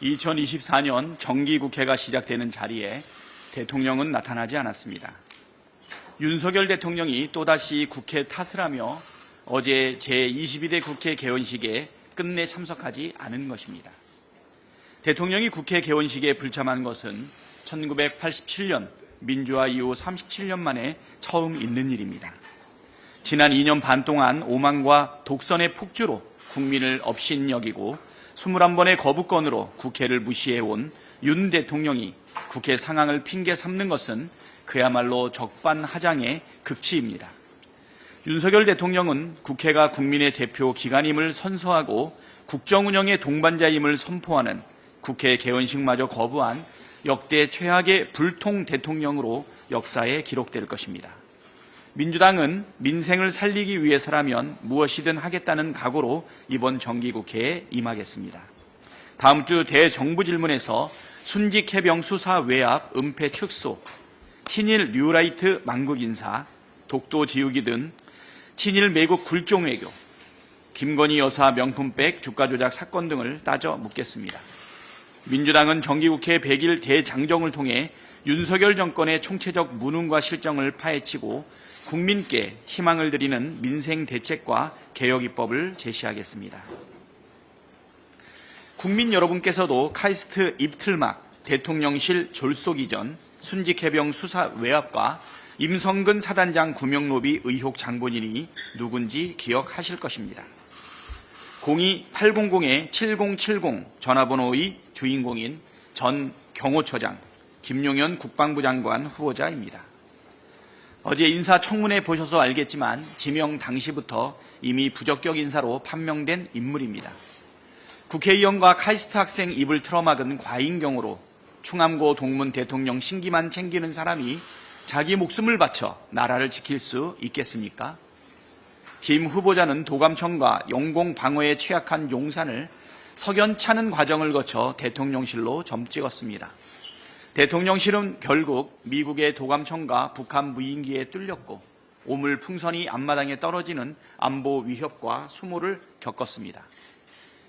2024년 정기국회가 시작되는 자리에 대통령은 나타나지 않았습니다. 윤석열 대통령이 또다시 국회 탓을 하며 어제 제22대 국회 개원식에 끝내 참석하지 않은 것입니다. 대통령이 국회 개원식에 불참한 것은 1987년 민주화 이후 37년 만에 처음 있는 일입니다. 지난 2년 반 동안 오만과 독선의 폭주로 국민을 업신여기고 21번의 거부권으로 국회를 무시해온 윤 대통령이 국회 상황을 핑계 삼는 것은 그야말로 적반하장의 극치입니다. 윤석열 대통령은 국회가 국민의 대표 기관임을 선서하고 국정운영의 동반자임을 선포하는 국회 개원식마저 거부한 역대 최악의 불통 대통령으로 역사에 기록될 것입니다. 민주당은 민생을 살리기 위해서라면 무엇이든 하겠다는 각오로 이번 정기국회에 임하겠습니다. 다음 주 대정부질문에서 순직 해병 수사 외압, 은폐 축소, 친일 뉴라이트 망국 인사, 독도 지우기 등 친일 매국 굴종 외교, 김건희 여사 명품백 주가 조작 사건 등을 따져 묻겠습니다. 민주당은 정기국회 100일 대장정을 통해 윤석열 정권의 총체적 무능과 실정을 파헤치고 국민께 희망을 드리는 민생 대책과 개혁 입법을 제시하겠습니다. 국민 여러분께서도 카이스트 입틀막, 대통령실 졸속 이전, 순직해병 수사 외압과 임성근 사단장 구명로비 의혹 장본인이 누군지 기억하실 것입니다. 02-800-7070 전화번호의 주인공인 전 경호처장 김용현 국방부 장관 후보자입니다. 어제 인사청문회 보셔서 알겠지만 지명 당시부터 이미 부적격 인사로 판명된 인물입니다. 국회의원과 카이스트 학생 입을 틀어막은 과잉경으로 충암고 동문 대통령 신기만 챙기는 사람이 자기 목숨을 바쳐 나라를 지킬 수 있겠습니까? 김 후보자는 도감청과 영공 방어에 취약한 용산을 석연찮은 과정을 거쳐 대통령실로 점찍었습니다. 대통령실은 결국 미국의 도감청과 북한 무인기에 뚫렸고 오물풍선이 앞마당에 떨어지는 안보 위협과 수모를 겪었습니다.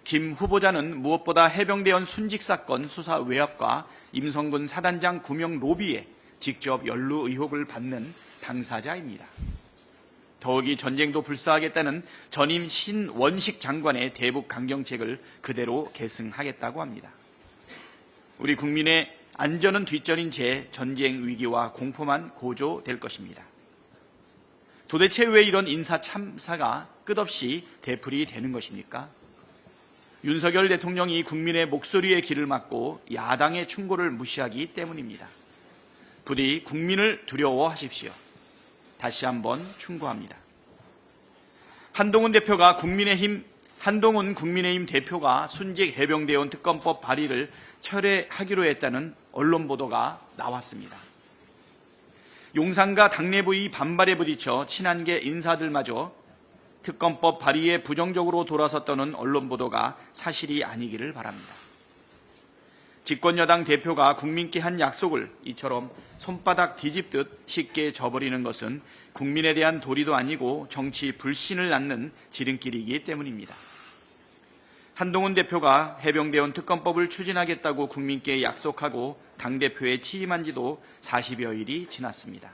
김 후보자는 무엇보다 해병대원 순직 사건 수사 외압과 임성근 사단장 구명 로비에 직접 연루 의혹을 받는 당사자입니다. 더욱이 전쟁도 불사하겠다는 전임 신원식 장관의 대북 강경책을 그대로 계승하겠다고 합니다. 우리 국민의 안전은 뒷전인 채 전쟁 위기와 공포만 고조될 것입니다. 도대체 왜 이런 인사 참사가 끝없이 되풀이 되는 것입니까? 윤석열 대통령이 국민의 목소리에 귀를 막고 야당의 충고를 무시하기 때문입니다. 부디 국민을 두려워하십시오. 다시 한번 충고합니다. 한동훈 국민의힘 대표가 순직 해병대원 특검법 발의를 철회하기로 했다는 언론 보도가 나왔습니다. 용산과 당내부의 반발에 부딪혀 친한계 인사들마저 특검법 발의에 부정적으로 돌아섰다는 언론 보도가 사실이 아니기를 바랍니다. 집권여당 대표가 국민께 한 약속을 이처럼 손바닥 뒤집듯 쉽게 저버리는 것은 국민에 대한 도리도 아니고 정치 불신을 낳는 지름길이기 때문입니다. 한동훈 대표가 해병대원 특검법을 추진하겠다고 국민께 약속하고 당대표에 취임한 지도 40여일이 지났습니다.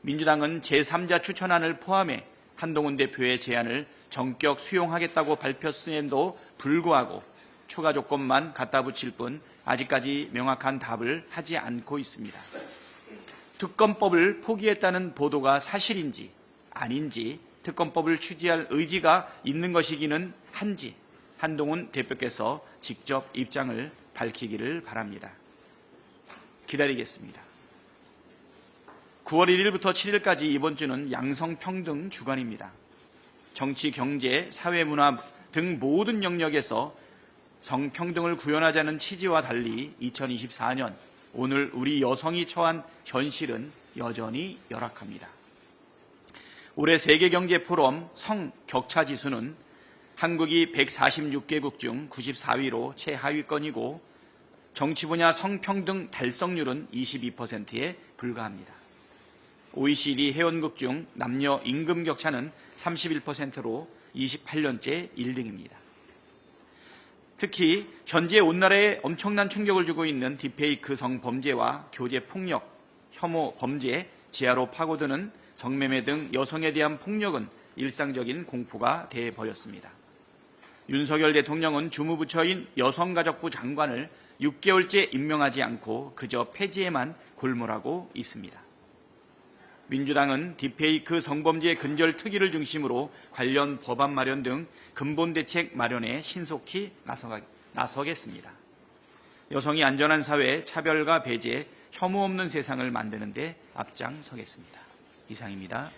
민주당은 제3자 추천안을 포함해 한동훈 대표의 제안을 전격 수용하겠다고 발표했음에도 불구하고 추가 조건만 갖다 붙일 뿐 아직까지 명확한 답을 하지 않고 있습니다. 특검법을 포기했다는 보도가 사실인지 아닌지, 특검법을 취지할 의지가 있는 것이기는 한지 한동훈 대표께서 직접 입장을 밝히기를 바랍니다. 기다리겠습니다. 9월 1일부터 7일까지 이번 주는 양성평등 주간입니다. 정치, 경제, 사회문화 등 모든 영역에서 성평등을 구현하자는 취지와 달리 2024년 오늘 우리 여성이 처한 현실은 여전히 열악합니다. 올해 세계경제포럼 성격차지수는 한국이 146개국 중 94위로 최하위권이고 정치 분야 성평등 달성률은 22%에 불과합니다. OECD 회원국 중 남녀 임금 격차는 31%로 28년째 1등입니다. 특히 현재 온 나라에 엄청난 충격을 주고 있는 딥페이크 성범죄와 교제폭력, 혐오 범죄, 지하로 파고드는 성매매 등 여성에 대한 폭력은 일상적인 공포가 돼버렸습니다. 윤석열 대통령은 주무부처인 여성가족부 장관을 6개월째 임명하지 않고 그저 폐지에만 골몰하고 있습니다. 민주당은 딥페이크 성범죄 근절 특위를 중심으로 관련 법안 마련 등 근본 대책 마련에 신속히 나서겠습니다. 여성이 안전한 사회, 차별과 배제, 혐오 없는 세상을 만드는 데 앞장서겠습니다. 이상입니다.